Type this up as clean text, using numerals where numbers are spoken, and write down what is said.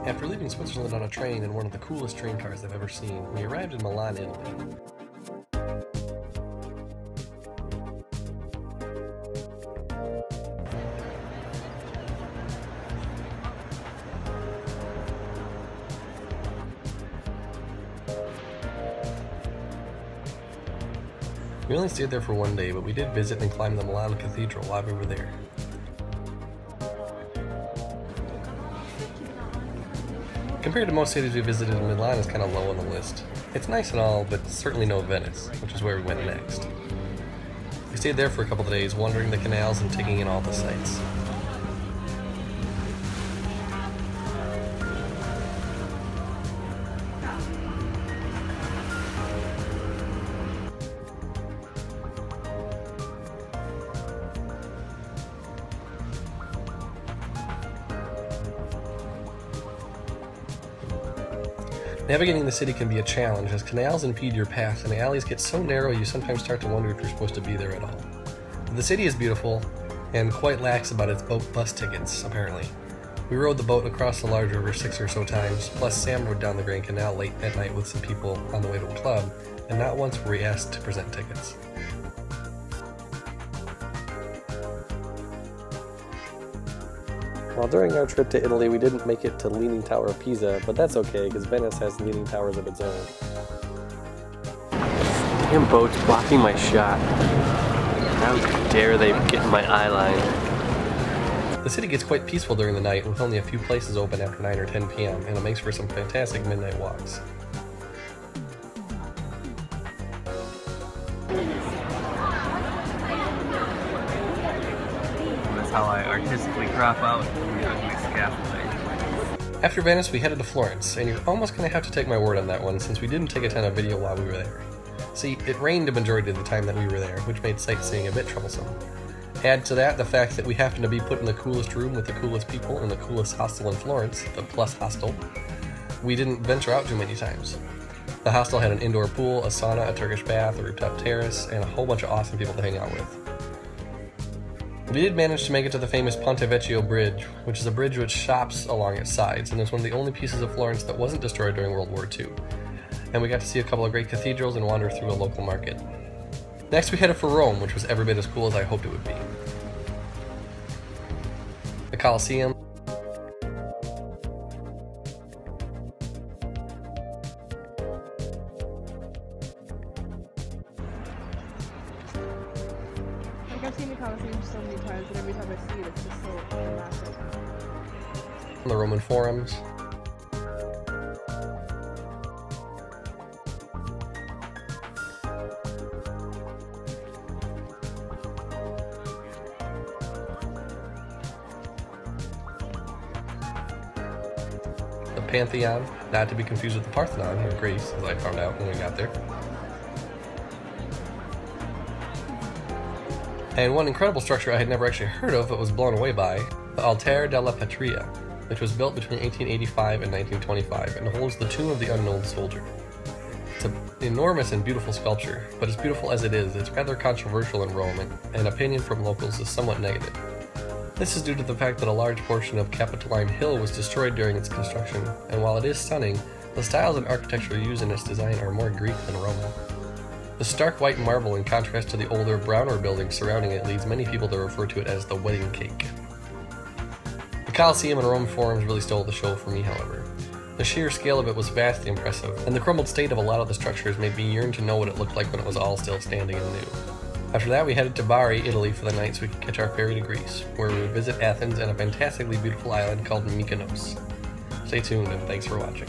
After leaving Switzerland on a train in one of the coolest train cars I've ever seen, we arrived in Milan, Italy. We only stayed there for one day, but we did visit and climb the Milan Cathedral while we were there. Compared to most cities we visited, Milan is kind of low on the list. It's nice and all, but certainly no Venice, which is where we went next. We stayed there for a couple of days, wandering the canals and taking in all the sights. Navigating the city can be a challenge as canals impede your path and the alleys get so narrow you sometimes start to wonder if you're supposed to be there at all. The city is beautiful and quite lax about its bus tickets, apparently. We rode the boat across the large river 6 or so times, plus Sam rode down the Grand Canal late at night with some people on the way to a club, and not once were we asked to present tickets. While during our trip to Italy we didn't make it to the Leaning Tower of Pisa, but that's okay because Venice has leaning towers of its own. Damn boat's blocking my shot. How dare they get in my eye line. The city gets quite peaceful during the night with only a few places open after 9 or 10 p.m. and it makes for some fantastic midnight walks. How I artistically crop out the ugly scaffolding. After Venice, we headed to Florence, and you're almost going to have to take my word on that one since we didn't take a ton of video while we were there. See, it rained a majority of the time that we were there, which made sightseeing a bit troublesome. Add to that the fact that we happened to be put in the coolest room with the coolest people in the coolest hostel in Florence, the Plus Hostel. We didn't venture out too many times. The hostel had an indoor pool, a sauna, a Turkish bath, a rooftop terrace, and a whole bunch of awesome people to hang out with. We did manage to make it to the famous Ponte Vecchio Bridge, which is a bridge with shops along its sides, and is one of the only pieces of Florence that wasn't destroyed during World War II. And we got to see a couple of great cathedrals and wander through a local market. Next we headed for Rome, which was every bit as cool as I hoped it would be. The Colosseum, I've seen the Colosseum so many times, and every time I see it, it's just so massive. the Roman forums, the Pantheon, not to be confused with the Parthenon in Greece, as I found out when we got there. And one incredible structure I had never actually heard of but was blown away by, the Altare della Patria, which was built between 1885 and 1925 and holds the tomb of the unknown soldier. It's an enormous and beautiful sculpture, but as beautiful as it is, it's rather controversial in Rome and opinion from locals is somewhat negative. This is due to the fact that a large portion of Capitoline Hill was destroyed during its construction, and while it is stunning, the styles and architecture used in its design are more Greek than Roman. The stark white marble in contrast to the older, browner buildings surrounding it leads many people to refer to it as the wedding cake. The Colosseum and Rome forums really stole the show for me, however. The sheer scale of it was vastly impressive, and the crumbled state of a lot of the structures made me yearn to know what it looked like when it was all still standing and new. After that, we headed to Bari, Italy for the night so we could catch our ferry to Greece, where we would visit Athens and a fantastically beautiful island called Mykonos. Stay tuned and thanks for watching.